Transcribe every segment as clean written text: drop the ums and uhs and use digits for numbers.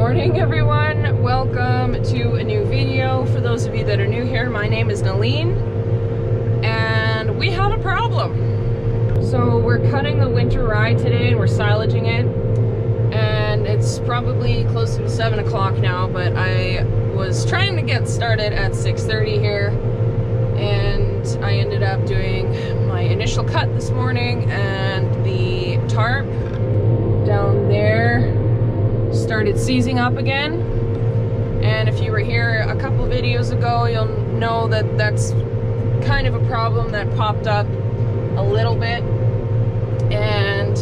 morning, everyone. Welcome to a new video. For those of you that are new here, my name is Naleen, and we have a problem. So we're cutting the Winter Rye today, and we're silaging it, and it's probably close to 7 o'clock now, but I was trying to get started at 6:30 here, and I ended up doing my initial cut this morning, and the tarp down there started seizing up again. And if you were here a couple videos ago, you'll know that that's kind of a problem that popped up a little bit. And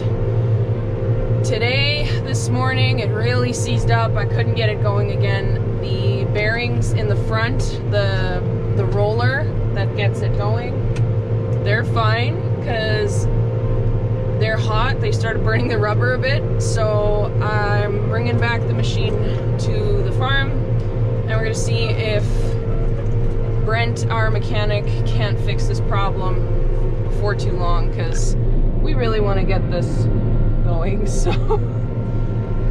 today, this morning, it really seized up. I couldn't get it going again. The bearings in the front, the roller that gets it going, they're fine because they're hot. They started burning the rubber a bit, so I'm bringing back the machine to the farm, and we're gonna see if Brent, our mechanic, can't fix this problem before too long, because we really want to get this going. So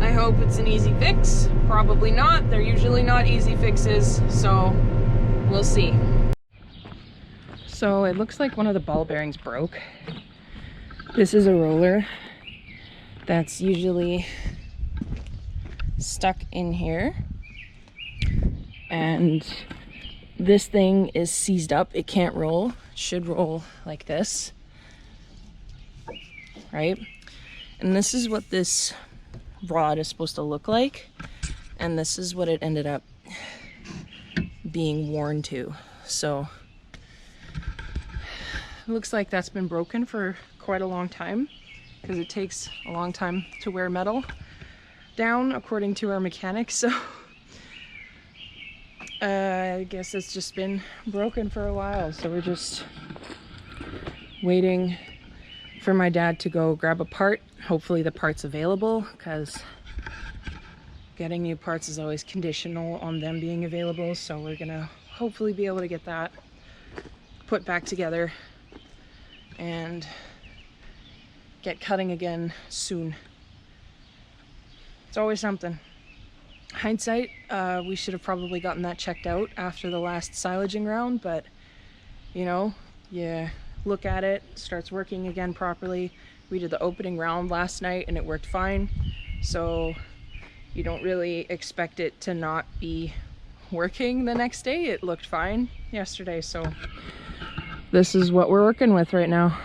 I hope it's an easy fix. Probably not. They're usually not easy fixes, so we'll see. So it looks like one of the ball bearings broke. This is a roller that's usually stuck in here, and this thing is seized up. It can't roll. It should roll like this, right? And this is what this rod is supposed to look like, and this is what it ended up being worn to. So it looks like that's been broken for quite a long time, because it takes a long time to wear metal down, according to our mechanic. So I guess it's just been broken for a while, so we're just waiting for my dad to go grab a part. Hopefully the part's available, because getting new parts is always conditional on them being available. So we're gonna hopefully be able to get that put back together and get cutting again soon. It's always something. Hindsight, we should have probably gotten that checked out after the last silaging round, but you know, you look at it, starts working again properly. We did the opening round last night and it worked fine, so you don't really expect it to not be working the next day. It looked fine yesterday, so this is what we're working with right now.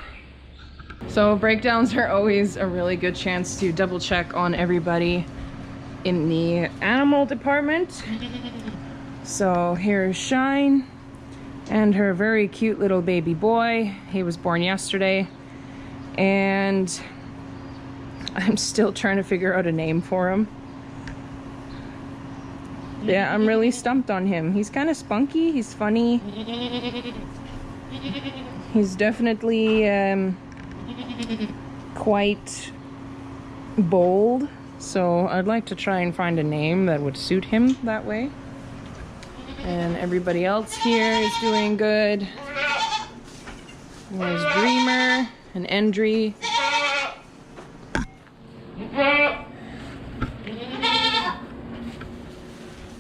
So breakdowns are always a really good chance to double check on everybody in the animal department. So here's Shine and her very cute little baby boy. He was born yesterday, and I'm still trying to figure out a name for him. Yeah, I'm really stumped on him. He's kind of spunky, he's funny. He's definitely quite bold, so I'd like to try and find a name that would suit him that way. And everybody else here is doing good. There's Dreamer and Endry.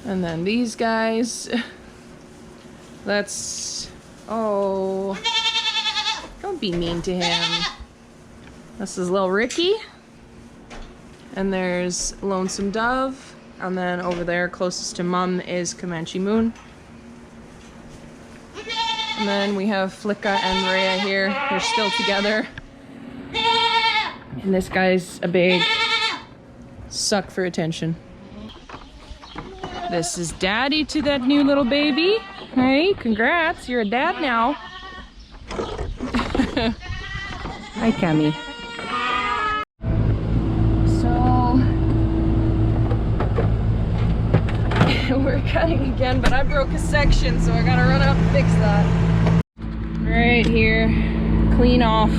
And then these guys. That's... oh, don't be mean to him. This is little Ricky. And there's Lonesome Dove. And then over there, closest to Mum, is Comanche Moon. And then we have Flicka and Rhea here. They're still together. And this guy's a big suck for attention. This is Daddy to that new little baby. Hey, congrats, you're a dad now. Hi, Cammy. We're cutting again, but I broke a section, so I gotta run out and fix that. Right here, clean off.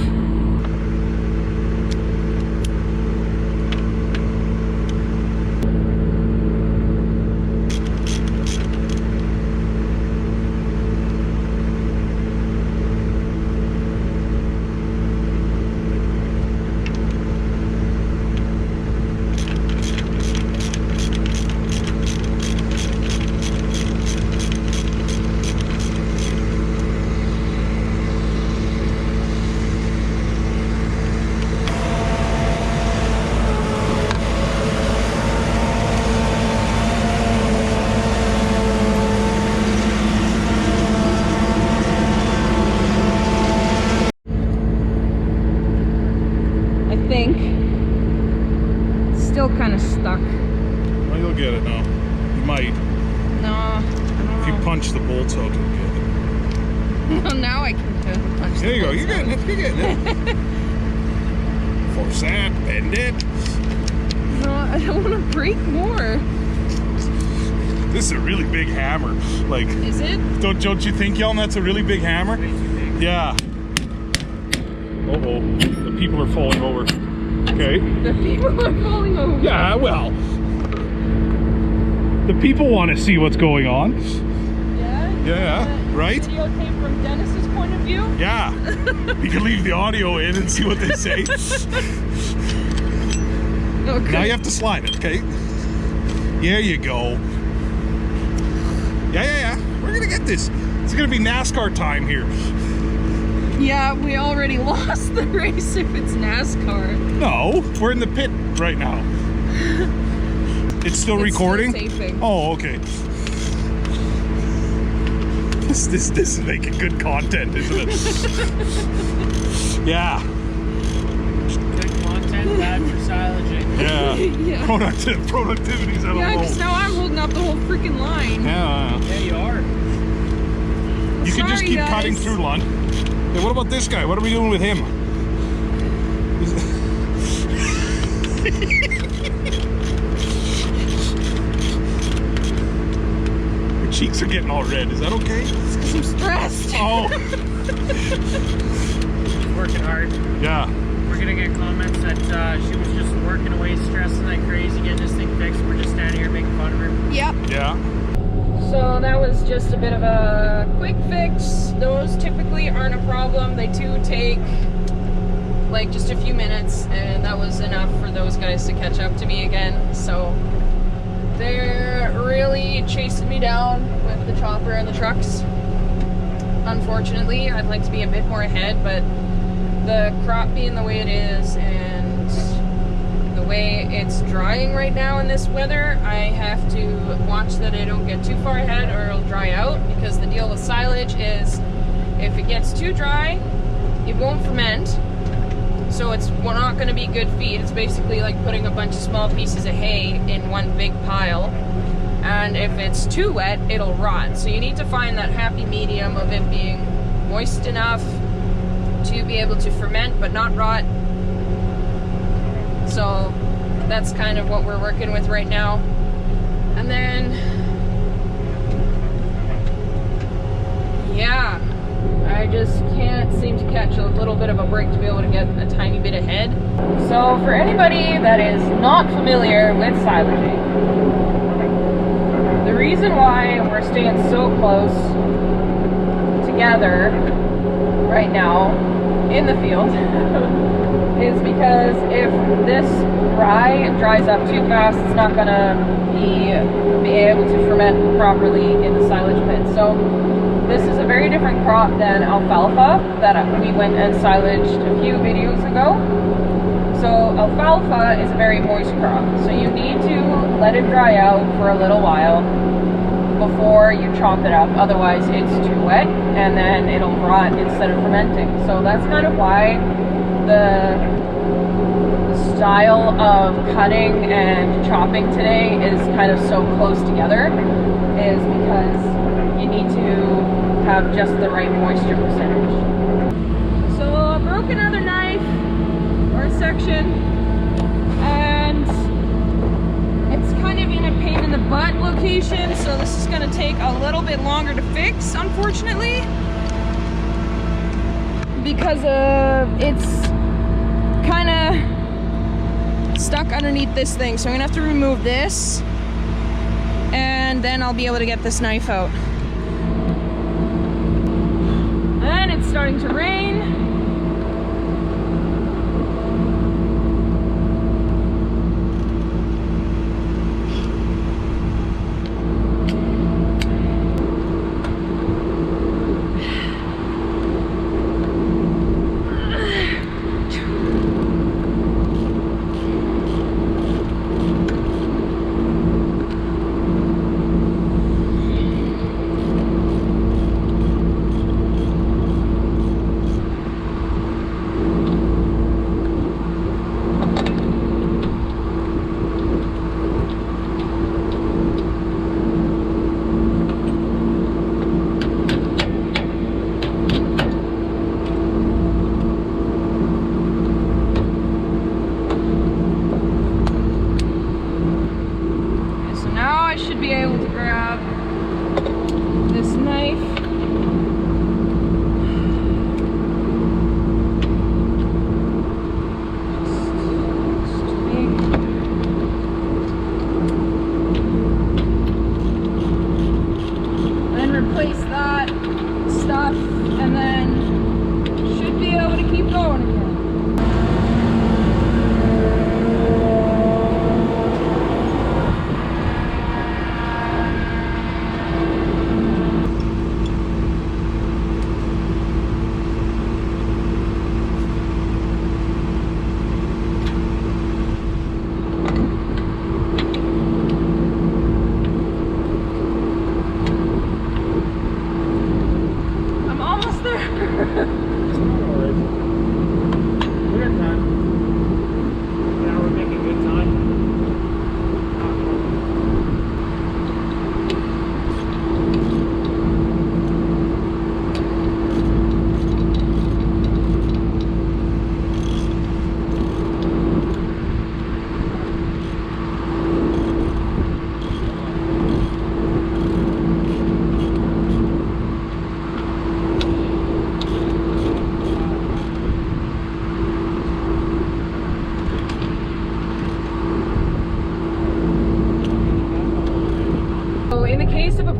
still kind of stuck. Well, you'll get it now. You might. No, I don't know. If you punch the bolts out, you'll get it. Well, now I can punch There the you go. bolts You're getting out. it. You're getting it. Force that. Bend it. No, I don't want to break more. This is a really big hammer. Like, Is it? don't you think, Yelm, that's a really big hammer? Yeah. Uh-oh. The people are falling over. Okay. The people are falling over. Yeah, well. The people want to see what's going on. Yeah? Yeah, right? Videotape from Dennis's point of view? Yeah. You can leave the audio in and see what they say. Okay. Now you have to slide it, okay? There you go. Yeah. We're gonna get this. It's gonna be NASCAR time here. Yeah, we already lost the race if it's NASCAR. No, we're in the pit right now. It's still recording? Still taping. Oh, okay. This is making good content, isn't it? Yeah. Good content, bad for silaging. Yeah. Yeah. Productivity's at a Yeah, low. because now I'm holding up the whole freaking line. Yeah. Yeah, you are. You can just Sorry, keep guys. cutting through, Lon. Hey, what about this guy? What are we doing with him? Your cheeks are getting all red. Is that okay? Because I'm stressed. Oh. Working hard. Yeah. We're gonna get comments that she was just working away, stressing like crazy, getting this thing fixed. We're just standing here making fun of her. Yep. Yeah. So that was just a bit of a quick fix. Those typically aren't a problem. They do take like just a few minutes, and that was enough for those guys to catch up to me again. So they're really chasing me down with the chopper and the trucks. Unfortunately, I'd like to be a bit more ahead, but the crop being the way it is and the way it's drying right now in this weather, I have to watch that I don't get too far ahead or it'll dry out, because the deal with silage is if it gets too dry, it won't ferment, so it's not going to be good feed. It's basically like putting a bunch of small pieces of hay in one big pile, and if it's too wet, it'll rot. So you need to find that happy medium of it being moist enough to be able to ferment but not rot. So that's kind of what we're working with right now. And then, yeah, I just can't seem to catch a little bit of a break to be able to get a tiny bit ahead. So for anybody that is not familiar with silaging, the reason why we're staying so close together right now in the field is because if this rye dries up too fast, it's not gonna be able to ferment properly in the silage pit. So this is a very different crop than alfalfa that we went and silaged a few videos ago. So alfalfa is a very moist crop, so you need to let it dry out for a little while before you chop it up, otherwise it's too wet and then it'll rot instead of fermenting. So that's kind of why the style of cutting and chopping today is kind of so close together, is because you need to have just the right moisture percentage. So I broke another knife or section, and it's kind of in a pain in the butt location, so this is going to take a little bit longer to fix, unfortunately, because it's kind of stuck underneath this thing. So I'm gonna have to remove this, and then I'll be able to get this knife out. And it's starting to rain.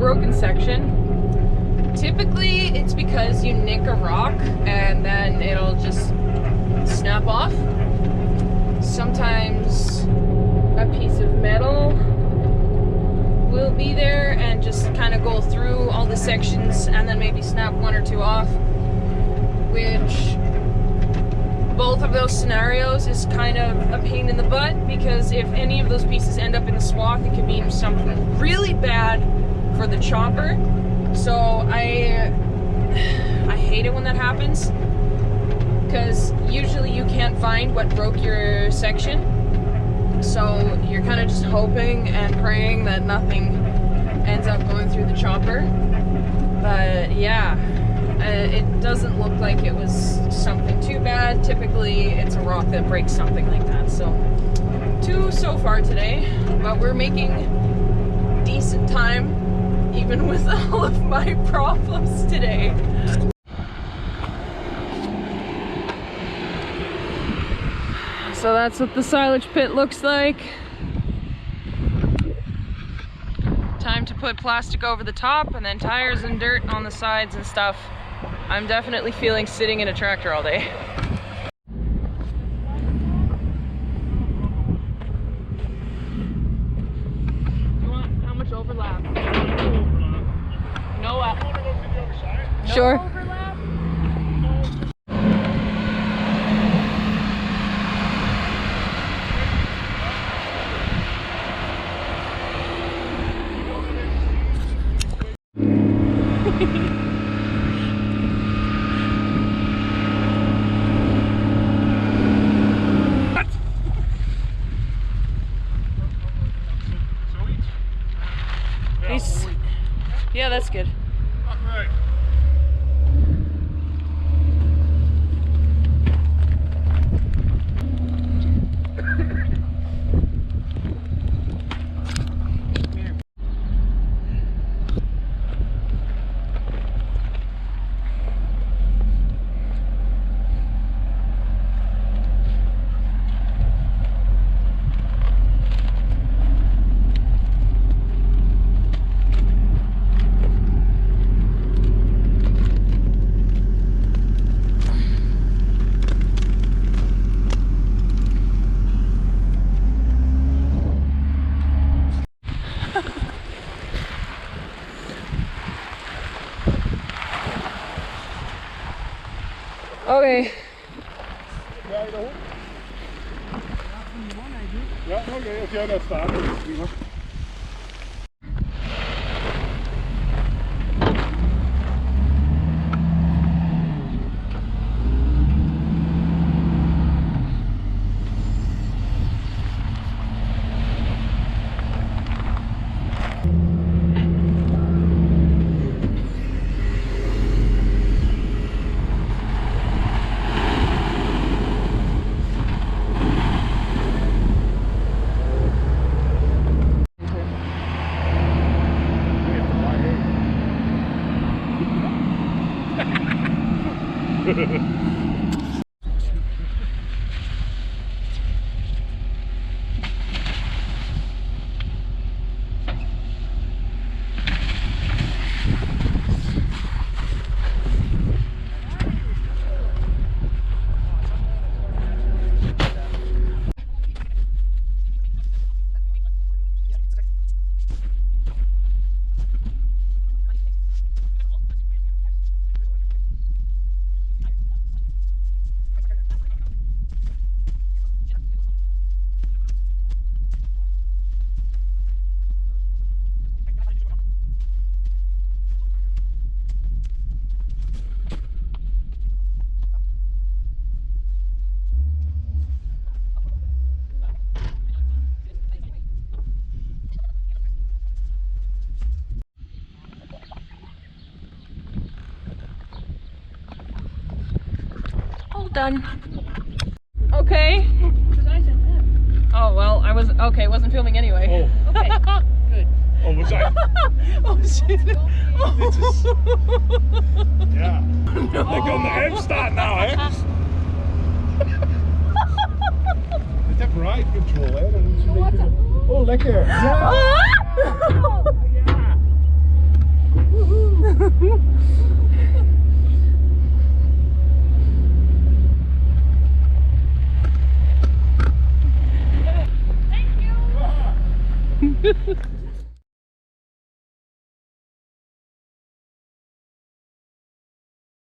broken section, typically it's because you nick a rock and then it'll just snap off. Sometimes a piece of metal will be there and just kind of go through all the sections and then maybe snap one or two off, which both of those scenarios is kind of a pain in the butt, because if any of those pieces end up in the swath, it can mean something really bad for the chopper. So I hate it when that happens, because usually you can't find what broke your section. So you're kind of just hoping and praying that nothing ends up going through the chopper. But yeah, it doesn't look like it was something too bad. Typically it's a rock that breaks something like that. So 2 so far today, but we're making decent time even with all of my problems today. So that's what the silage pit looks like. Time to put plastic over the top and then tires and dirt on the sides and stuff. I'm definitely feeling sitting in a tractor all day. How much overlap? No. Sure. No overlap? Yeah, that's good. Right. Okay. Ja, oké, als jij daar staat, dan is het prima. Done. Okay. Oh well, I was okay. Wasn't filming anyway. Oh. Okay. Good. Oh, was I? Oh shit. Dit is... Ja. Ik kan erin staan nou, hè? Het heeft ride control, hè? Dan moet je een beetje... Oh, lekker. Ja. Ja. Thank you.